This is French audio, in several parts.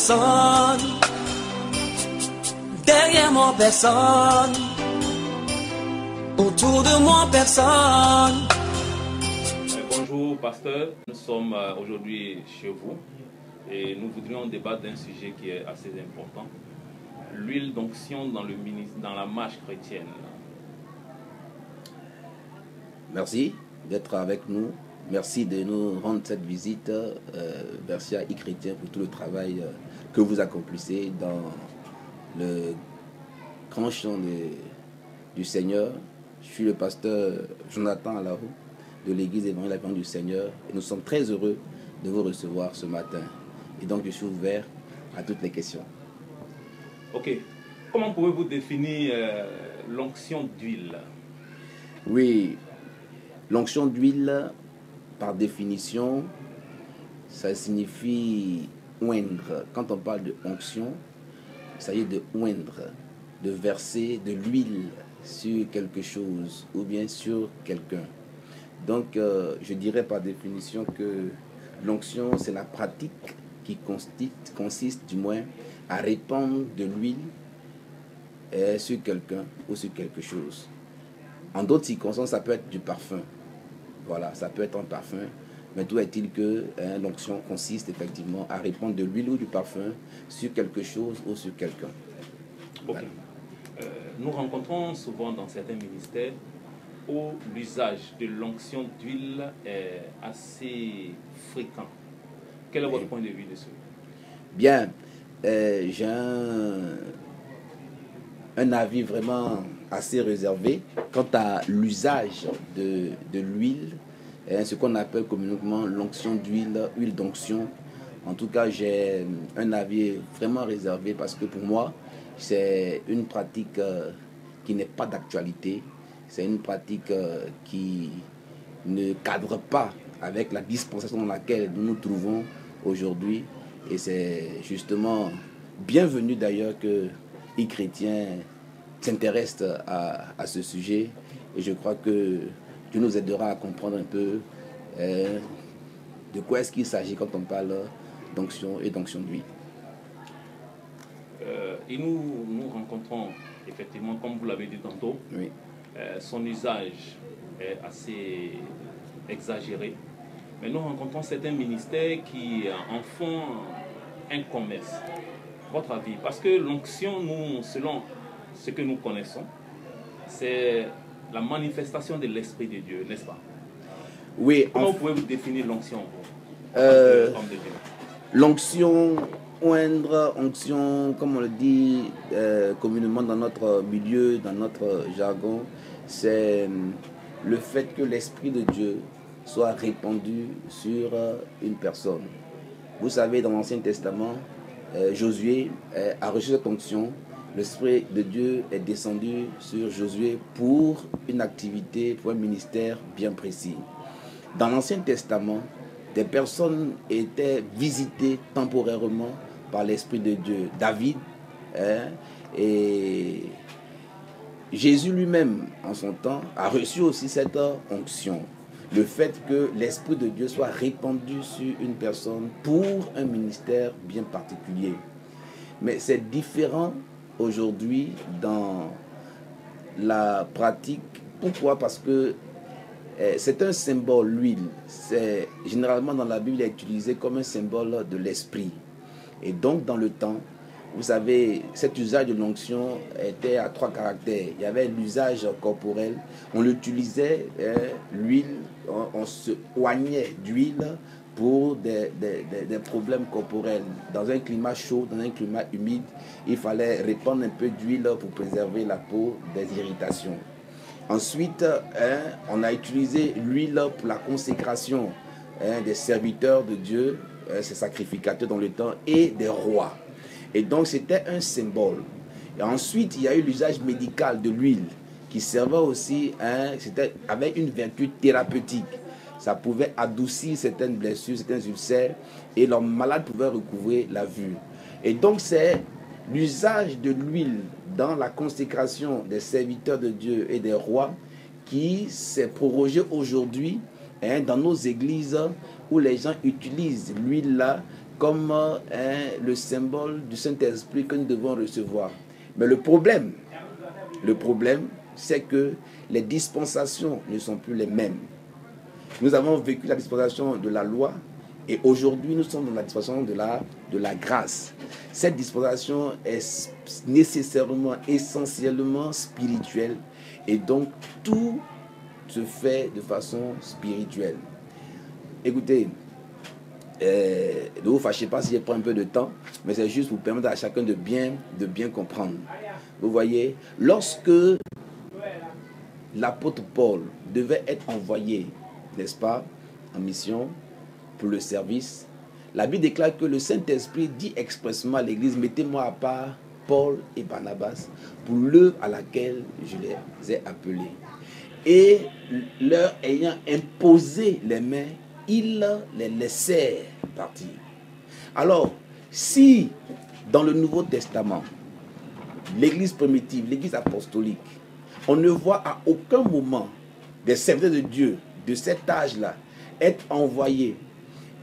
personne. Derrière moi, personne. Autour de moi, personne. Bonjour, pasteur. Nous sommes aujourd'hui chez vous et nous voudrions débattre d'un sujet qui est assez important. L'huile d'onction dans la marche chrétienne. Merci d'être avec nous. Merci de nous rendre cette visite. Merci à e-Chrétien pour tout le travail que vous accomplissez dans le grand champ du Seigneur. Je suis le pasteur Jonathan Alao de l'église évangélique La Grande du Seigneur et nous sommes très heureux de vous recevoir ce matin. Et donc je suis ouvert à toutes les questions. Ok. Comment pouvez-vous définir l'onction d'huile? Oui, l'onction d'huile, par définition, ça signifie oindre. Quand on parle de onction, il s'agit de oindre, de verser de l'huile sur quelque chose ou bien sur quelqu'un. Donc, je dirais par définition que l'onction, c'est la pratique qui consiste du moins à répandre de l'huile sur quelqu'un ou sur quelque chose. En d'autres circonstances, ça peut être du parfum. Voilà, ça peut être un parfum. Mais tout est-il que l'onction consiste effectivement à répandre de l'huile ou du parfum sur quelque chose ou sur quelqu'un. Okay. Voilà. Nous rencontrons souvent dans certains ministères où l'usage de l'onction d'huile est assez fréquent. Quel est votre point de vue dessus? Bien, j'ai un avis vraiment assez réservé quant à l'usage de l'huile, ce qu'on appelle communément l'onction d'huile, huile d'onction. En tout cas, j'ai un avis vraiment réservé parce que pour moi, c'est une pratique qui n'est pas d'actualité. C'est une pratique qui ne cadre pas avec la dispensation dans laquelle nous nous trouvons aujourd'hui. Et c'est justement bienvenu d'ailleurs que les chrétiens s'intéressent à ce sujet. Et je crois que Dieu nous aidera à comprendre un peu de quoi est-ce qu'il s'agit quand on parle d'onction et d'onction d'huile. Et nous rencontrons effectivement, comme vous l'avez dit tantôt, oui. Son usage est assez exagéré. Mais nous rencontrons certains ministères qui en font un commerce. Votre avis? Parce que l'onction, nous, selon ce que nous connaissons, c'est la manifestation de l'Esprit de Dieu, n'est-ce pas? Oui. Comment pouvez-vous définir l'onction? L'onction, oindre, onction, comme on le dit communément dans notre milieu, dans notre jargon, c'est le fait que l'Esprit de Dieu soit répandu sur une personne. Vous savez, dans l'Ancien Testament, Josué a reçu cette onction. L'Esprit de Dieu est descendu sur Josué pour une activité, pour un ministère bien précis. Dans l'Ancien Testament, des personnes étaient visitées temporairement par l'Esprit de Dieu. David et Jésus lui-même, en son temps, a reçu aussi cette onction. Le fait que l'Esprit de Dieu soit répandu sur une personne pour un ministère bien particulier. Mais c'est différent aujourd'hui dans la pratique. Pourquoi? Parce que c'est un symbole, l'huile. C'est généralement dans la Bible, il est utilisé comme un symbole de l'esprit. Et donc dans le temps, vous savez, cet usage de l'onction était à 3 caractères. Il y avait l'usage corporel. On l'utilisait, l'huile, on se oignait d'huile pour des problèmes corporels. Dans un climat chaud, dans un climat humide, il fallait répandre un peu d'huile pour préserver la peau des irritations. Ensuite, on a utilisé l'huile pour la consécration des serviteurs de Dieu, ces sacrificateurs dans le temps, et des rois. Et donc, c'était un symbole. Et ensuite, il y a eu l'usage médical de l'huile, qui servait aussi, c'était avec une vertu thérapeutique. Ça pouvait adoucir certaines blessures, certains ulcères, et l'homme malade pouvait recouvrer la vue. Et donc, c'est l'usage de l'huile dans la consécration des serviteurs de Dieu et des rois qui s'est prorogé aujourd'hui dans nos églises où les gens utilisent l'huile là comme le symbole du Saint-Esprit que nous devons recevoir. Mais le problème, c'est que les dispensations ne sont plus les mêmes. Nous avons vécu la dispensation de la loi et aujourd'hui nous sommes dans la dispensation de la grâce. Cette dispensation est nécessairement, essentiellement spirituelle et donc tout se fait de façon spirituelle. Écoutez, ne vous fâchez pas si je prends un peu de temps, mais c'est juste pour permettre à chacun de bien comprendre. Vous voyez, lorsque l'apôtre Paul devait être envoyé, n'est-ce pas, en mission pour le service, la Bible déclare que le Saint-Esprit dit expressément à l'Église, mettez-moi à part Paul et Barnabas pour l'œuvre à laquelle je les ai appelés. Et leur ayant imposé les mains, ils les laissèrent partir. Alors, si dans le Nouveau Testament, l'Église primitive, l'Église apostolique, on ne voit à aucun moment des serviteurs de Dieu de cet âge-là être envoyés,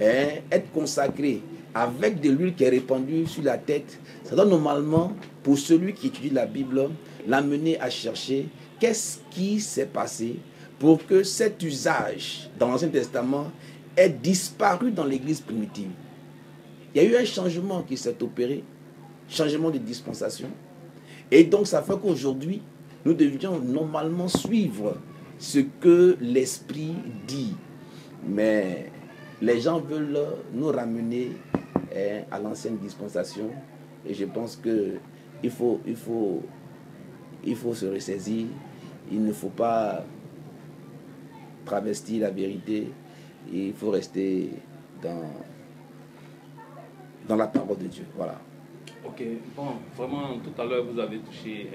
être consacrés avec de l'huile qui est répandue sur la tête, ça doit normalement, pour celui qui étudie la Bible, l'amener à chercher qu'est-ce qui s'est passé pour que cet usage dans l'Ancien Testament ait disparu dans l'Église primitive. Il y a eu un changement qui s'est opéré, changement de dispensation, et donc ça fait qu'aujourd'hui, nous devions normalement suivre ce que l'Esprit dit. Mais les gens veulent nous ramener à l'ancienne dispensation. Et je pense qu'il faut se ressaisir. Il ne faut pas travestir la vérité. Il faut rester dans la parole de Dieu. Voilà. Ok, bon, vraiment, tout à l'heure, vous avez touché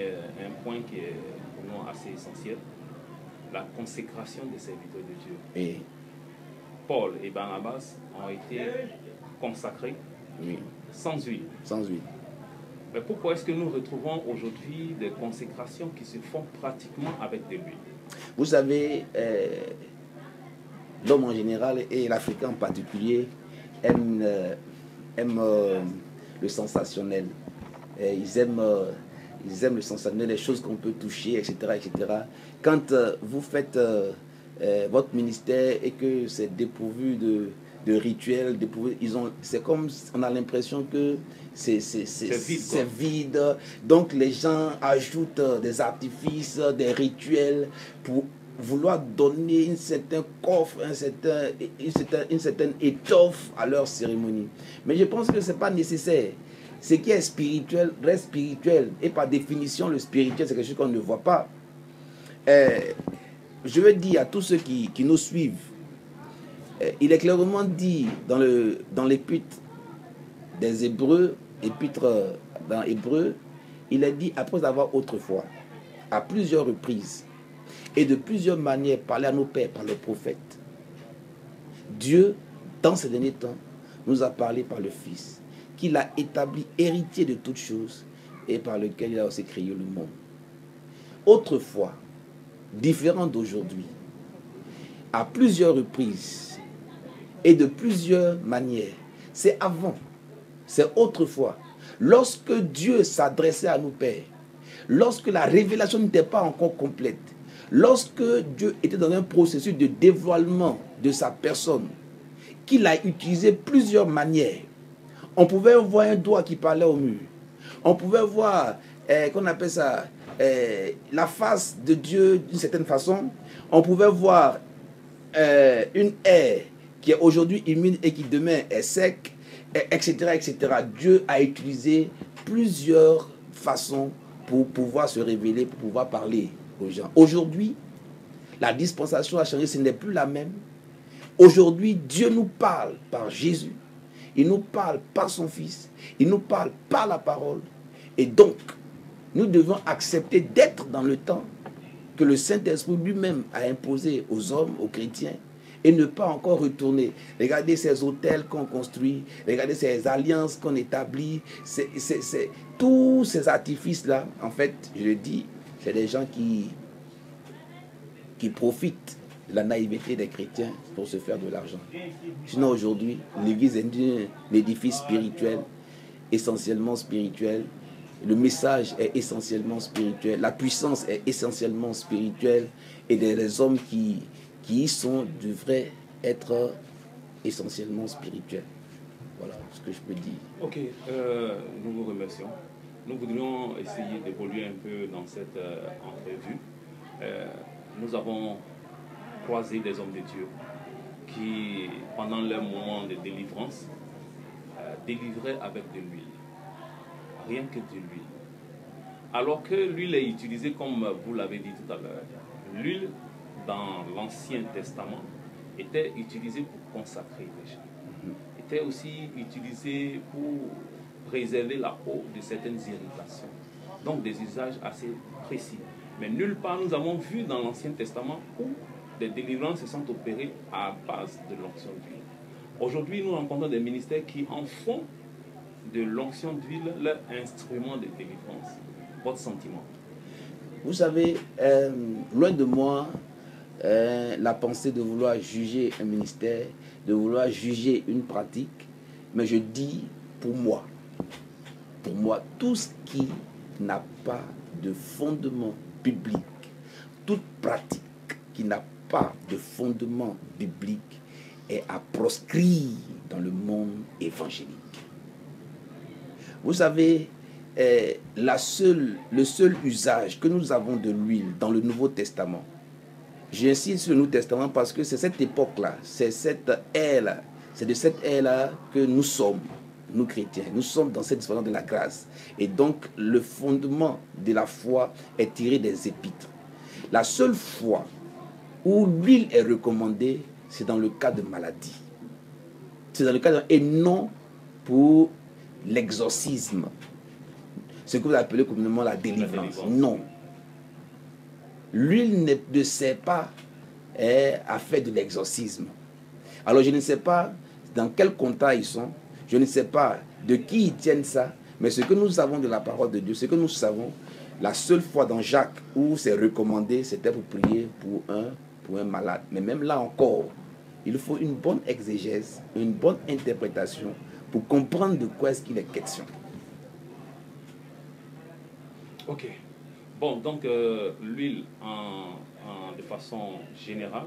un point qui est pour nous assez essentiel, la consécration des serviteurs de Dieu. Et Paul et Barnabas ont été consacrés, oui, sans huile. Sans huile. Mais pourquoi est-ce que nous retrouvons aujourd'hui des consécrations qui se font pratiquement avec de l'huile? Vous savez, l'homme en général et l'Africain en particulier aiment le sensationnel. Ils aiment le sensationnel, les choses qu'on peut toucher, etc. etc. Quand vous faites votre ministère et que c'est dépourvu de rituels, c'est comme on a l'impression que c'est vide. Donc les gens ajoutent des artifices, des rituels pour vouloir donner un certain coffre, une certaine étoffe à leur cérémonie. Mais je pense que ce n'est pas nécessaire. Ce qui est spirituel reste spirituel. Et par définition, le spirituel, c'est quelque chose qu'on ne voit pas. Je veux dire à tous ceux qui nous suivent, il est clairement dit dans l'épître des Hébreux, épître dans Hébreu, il est dit, après avoir autrefois, à plusieurs reprises, et de plusieurs manières parlé à nos pères par les prophètes, Dieu, dans ces derniers temps, nous a parlé par le Fils, qu'il a établi héritier de toutes choses et par lequel il a aussi créé le monde. Autrefois, différent d'aujourd'hui, à plusieurs reprises et de plusieurs manières, c'est avant, c'est autrefois, lorsque Dieu s'adressait à nos pères, lorsque la révélation n'était pas encore complète, lorsque Dieu était dans un processus de dévoilement de sa personne, qu'il a utilisé plusieurs manières. On pouvait voir un doigt qui parlait au mur. On pouvait voir, qu'on appelle ça, la face de Dieu d'une certaine façon. On pouvait voir une haie qui est aujourd'hui humide et qui demain est sec, etc., etc. Dieu a utilisé plusieurs façons pour pouvoir se révéler, pour pouvoir parler aux gens. Aujourd'hui, la dispensation a changé, ce n'est plus la même. Aujourd'hui, Dieu nous parle par Jésus. Il nous parle par son Fils. Il nous parle par la parole. Et donc, nous devons accepter d'être dans le temps que le Saint-Esprit lui-même a imposé aux hommes, aux chrétiens, et ne pas encore retourner. Regardez ces hôtels qu'on construit, regardez ces alliances qu'on établit, tous ces artifices-là, en fait, je le dis, c'est des gens qui profitent la naïveté des chrétiens pour se faire de l'argent. Sinon aujourd'hui, l'Église est un édifice spirituel, essentiellement spirituel. Le message est essentiellement spirituel. La puissance est essentiellement spirituelle. Et les hommes qui y sont devraient être essentiellement spirituels. Voilà ce que je peux dire. Ok, nous vous remercions. Nous voudrions essayer d'évoluer un peu dans cette entrevue. Nous avons croisé des hommes de Dieu qui, pendant leur moment de délivrance, délivraient avec de l'huile. Rien que de l'huile. Alors que l'huile est utilisée, comme vous l'avez dit tout à l'heure, l'huile dans l'Ancien Testament était utilisée pour consacrer les gens. Était aussi utilisée pour préserver la peau de certaines irritations. Donc des usages assez précis. Mais nulle part nous avons vu dans l'Ancien Testament où des délivrances se sont opérées à base de l'onction d'huile. Aujourd'hui, nous rencontrons des ministères qui en font de l'onction d'huile leur instrument de délivrance. Votre sentiment? Vous savez, loin de moi la pensée de vouloir juger un ministère, de vouloir juger une pratique, mais je dis pour moi, tout ce qui n'a pas de fondement biblique, toute pratique qui n'a pas de fondement biblique est à proscrire dans le monde évangélique. Vous savez, le seul usage que nous avons de l'huile dans le Nouveau Testament, j'insiste sur le Nouveau Testament parce que c'est cette époque-là, c'est cette ère-là, c'est de cette ère-là que nous sommes, nous chrétiens. Nous sommes dans cette dimension de la grâce. Et donc, le fondement de la foi est tiré des épîtres. La seule fois où l'huile est recommandée, c'est dans le cas de maladie. C'est dans le cas et non pour l'exorcisme. Ce que vous appelez communément la délivrance. Non. L'huile ne sert pas à faire de l'exorcisme. Alors je ne sais pas dans quel contrat ils sont, je ne sais pas de qui ils tiennent ça, mais ce que nous savons de la parole de Dieu, ce que nous savons, la seule fois dans Jacques où c'est recommandé, c'était pour prier pour un malade. Mais même là encore, il faut une bonne exégèse, une bonne interprétation pour comprendre de quoi est-ce qu'il est question. Ok. Bon, donc l'huile, de façon générale,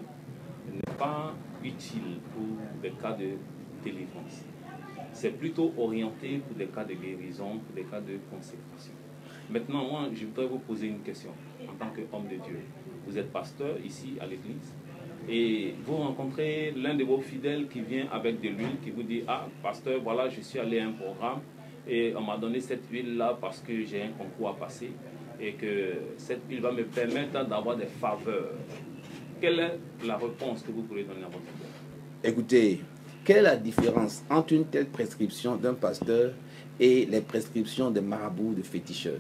n'est pas utile pour des cas de délivrance. C'est plutôt orienté pour des cas de guérison, pour des cas de consécration. Maintenant, moi, je voudrais vous poser une question en tant qu'homme de Dieu. Vous êtes pasteur ici à l'église et vous rencontrez l'un de vos fidèles qui vient avec de l'huile, qui vous dit « Ah, pasteur, voilà, je suis allé à un programme et on m'a donné cette huile-là parce que j'ai un concours à passer et que cette huile va me permettre d'avoir des faveurs. » Quelle est la réponse que vous pourrez donner à votre fidèle? Écoutez, quelle est la différence entre une telle prescription d'un pasteur et les prescriptions des marabouts, de féticheurs?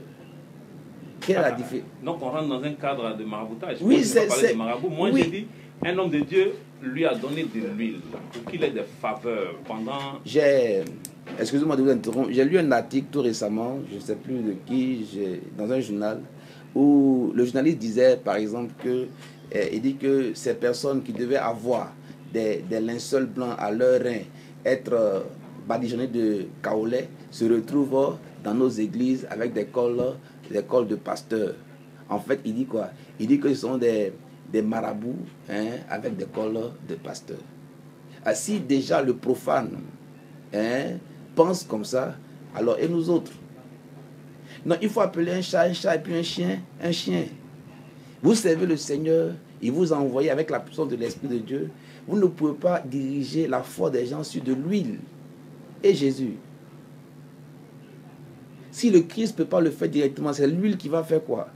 Quelle est la différence? Donc on rentre dans un cadre de maraboutage. Oui, c'est de marabout. Moi, oui. J'ai dit, un homme de Dieu lui a donné de l'huile pour qu'il ait des faveurs pendant... Excusez-moi de vous interrompre, j'ai lu un article tout récemment, je ne sais plus de qui, dans un journal, où le journaliste disait, par exemple, il dit que ces personnes qui devaient avoir des linceuls blancs à leur rein, être badigeonnés de kaolais, se retrouvent dans nos églises avec des cols de pasteurs. En fait, il dit quoi? Il dit que ce sont des marabouts avec des cols de pasteurs. Si déjà le profane pense comme ça, alors et nous autres? Non, il faut appeler un chat et puis un chien. Vous servez le Seigneur, il vous a envoyé avec la puissance de l'Esprit de Dieu. Vous ne pouvez pas diriger la foi des gens sur de l'huile et Jésus. Si le Christ ne peut pas le faire directement, c'est l'huile qui va faire quoi?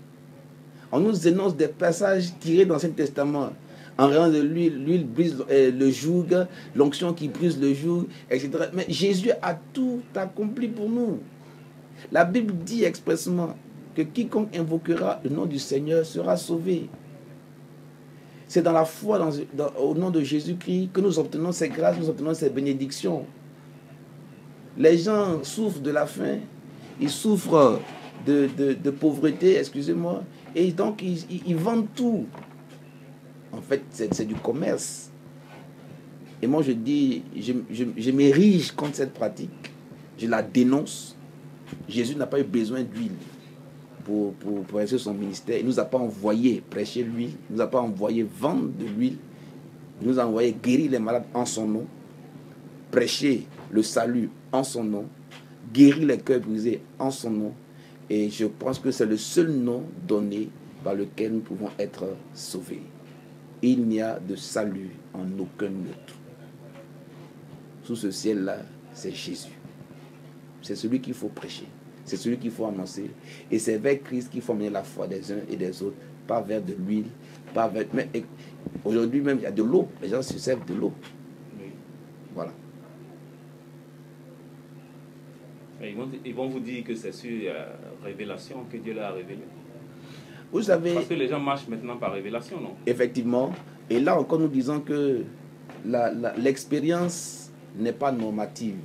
On nous énonce des passages tirés dans l'Ancien Testament. En raison de l'huile brise le joug, l'onction qui brise le joug, etc. Mais Jésus a tout accompli pour nous. La Bible dit expressément que quiconque invoquera le nom du Seigneur sera sauvé. C'est dans la foi au nom de Jésus-Christ que nous obtenons ces grâces, nous obtenons ces bénédictions. Les gens souffrent de la faim, ils souffrent de pauvreté, excusez-moi, et donc ils vendent tout. En fait, c'est du commerce. Et moi, je dis, je m'érige contre cette pratique. Je la dénonce. Jésus n'a pas eu besoin d'huile pour exercer son ministère. Il ne nous a pas envoyé prêcher l'huile. Il ne nous a pas envoyé vendre de l'huile. Il nous a envoyé guérir les malades en son nom, prêcher le salut en son nom, guérir les cœurs brisés en son nom. Et je pense que c'est le seul nom donné par lequel nous pouvons être sauvés. Il n'y a de salut en aucun autre. Sous ce ciel-là, c'est Jésus. C'est celui qu'il faut prêcher. C'est celui qu'il faut annoncer. Et c'est vers Christ qu'il faut mener la foi des uns et des autres. Pas vers de l'huile. Pas vers... Mais aujourd'hui même, il y a de l'eau. Les gens se servent de l'eau. Oui. Voilà. Ils vont vous dire que c'est sur révélation que Dieu leur a révélé. Vous savez... Parce que les gens marchent maintenant par révélation, non? Effectivement. Et là encore, nous disons que l'expérience n'est pas normative.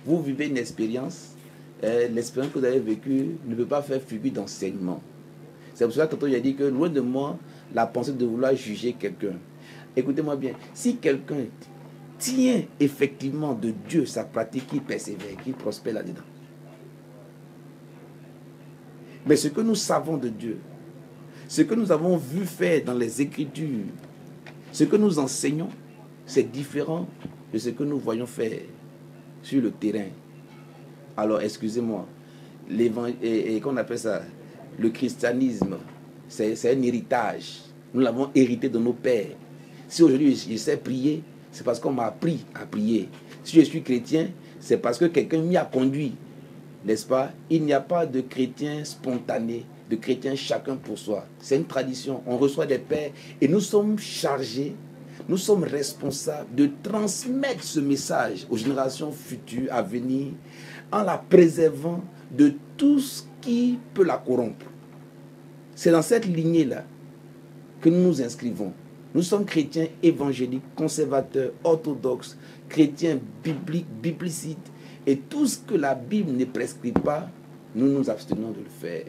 Vous vivez une expérience, l'expérience que vous avez vécue ne peut pas faire figure d'enseignement. C'est pour cela que tantôt il a dit que loin de moi la pensée de vouloir juger quelqu'un. Écoutez-moi bien, si quelqu'un tient effectivement de Dieu sa pratique, qu'il persévère, qu'il prospère là-dedans. Mais ce que nous savons de Dieu, ce que nous avons vu faire dans les Écritures, ce que nous enseignons, c'est différent de ce que nous voyons faire sur le terrain. Alors, excusez-moi, qu'on appelle ça, le christianisme, c'est un héritage. Nous l'avons hérité de nos pères. Si aujourd'hui je sais prier, c'est parce qu'on m'a appris à prier. Si je suis chrétien, c'est parce que quelqu'un m'y a conduit. N'est-ce pas? Il n'y a pas de chrétien spontané, de chrétien chacun pour soi. C'est une tradition. On reçoit des pères et nous sommes chargés, nous sommes responsables de transmettre ce message aux générations futures à venir en la préservant de tout ce qui peut la corrompre. C'est dans cette lignée-là que nous nous inscrivons. Nous sommes chrétiens évangéliques, conservateurs, orthodoxes, chrétiens bibliques, biblicides. Et tout ce que la Bible ne prescrit pas, nous nous abstenons de le faire.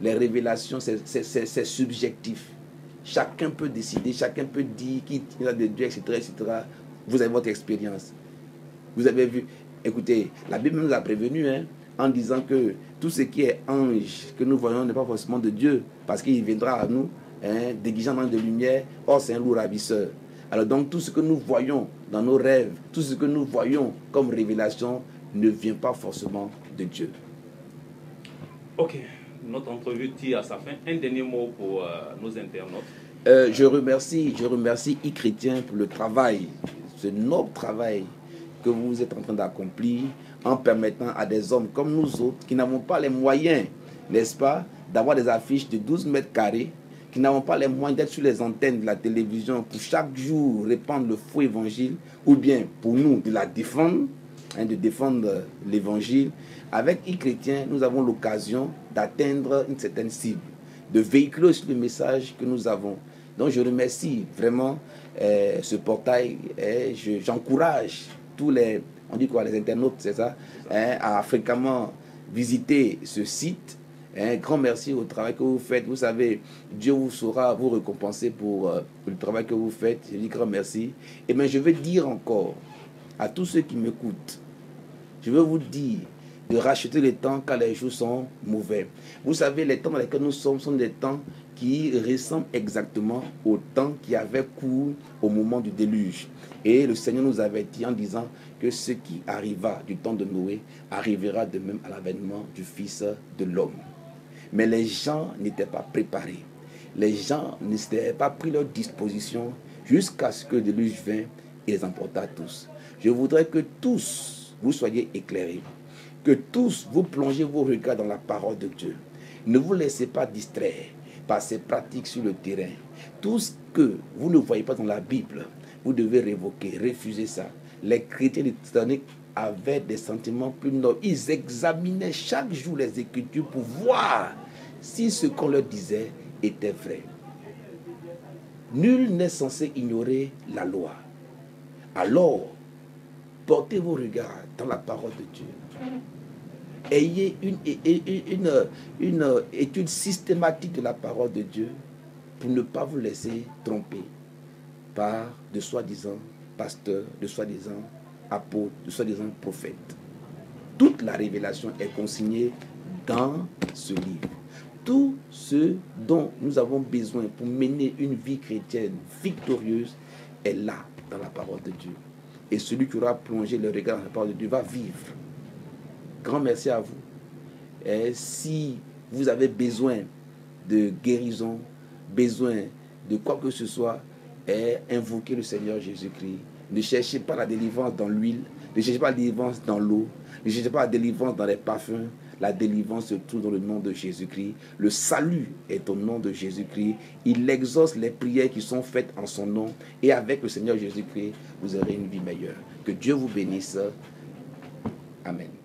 Les révélations, c'est subjectif. Chacun peut décider, chacun peut dire qu'il a de Dieu, etc., etc. Vous avez votre expérience. Vous avez vu. Écoutez, la Bible nous a prévenu en disant que tout ce qui est ange que nous voyons n'est pas forcément de Dieu, parce qu'il viendra à nous déguisant dans de lumière. Or, c'est un lourd ravisseur. Alors donc, tout ce que nous voyons dans nos rêves, tout ce que nous voyons comme révélation ne vient pas forcément de Dieu. Ok, notre entrevue tire à sa fin. Un dernier mot pour nos internautes. Je remercie e-Chrétien pour le travail, ce noble travail que vous êtes en train d'accomplir en permettant à des hommes comme nous autres qui n'avons pas les moyens, n'est-ce pas, d'avoir des affiches de 12 mètres carrés, qui n'avons pas les moyens d'être sur les antennes de la télévision pour chaque jour répandre le faux évangile, ou bien pour nous de la défendre, de défendre l'évangile. Avec e-Chrétien, nous avons l'occasion d'atteindre une certaine cible, de véhiculer aussi le message que nous avons. Donc je remercie vraiment ce portail et j'encourage tous les, on dit quoi, les internautes, c'est ça, à fréquemment visiter ce site. Un grand merci au travail que vous faites. Vous savez, Dieu vous saura vous récompenser pour le travail que vous faites. Je dis grand merci. Et bien, je veux dire encore à tous ceux qui m'écoutent, je veux vous dire de racheter les temps quand les jours sont mauvais. Vous savez, les temps dans lesquels nous sommes sont des temps qui ressemblent exactement au temps qui avait cours au moment du déluge. Et le Seigneur nous avait dit en disant que ce qui arriva du temps de Noé arrivera de même à l'avènement du Fils de l'homme. Mais les gens n'étaient pas préparés. Les gens n'avaient pas pris leur disposition jusqu'à ce que le déluge vint et les emporta tous. Je voudrais que tous vous soyez éclairés, que tous vous plongez vos regards dans la parole de Dieu. Ne vous laissez pas distraire par ces pratiques sur le terrain. Tout ce que vous ne voyez pas dans la Bible, vous devez révoquer, refuser ça. Les chrétiens thésaloniques avaient des sentiments plus nobles. Ils examinaient chaque jour les Écritures pour voir si ce qu'on leur disait était vrai. Nul n'est censé ignorer la loi. Alors, portez vos regards dans la parole de Dieu. Ayez une étude systématique de la parole de Dieu pour ne pas vous laisser tromper par de soi-disant pasteurs, de soi-disant apôtres, de soi-disant prophètes. Toute la révélation est consignée dans ce livre. Tout ce dont nous avons besoin pour mener une vie chrétienne victorieuse est là, dans la parole de Dieu. Et celui qui aura plongé le regard dans la parole de Dieu va vivre. Grand merci à vous. Et si vous avez besoin de guérison, besoin de quoi que ce soit, invoquez le Seigneur Jésus-Christ. Ne cherchez pas la délivrance dans l'huile, ne cherchez pas la délivrance dans l'eau, ne cherchez pas la délivrance dans les parfums. La délivrance se trouve dans le nom de Jésus-Christ. Le salut est au nom de Jésus-Christ. Il exauce les prières qui sont faites en son nom. Et avec le Seigneur Jésus-Christ, vous aurez une vie meilleure. Que Dieu vous bénisse. Amen.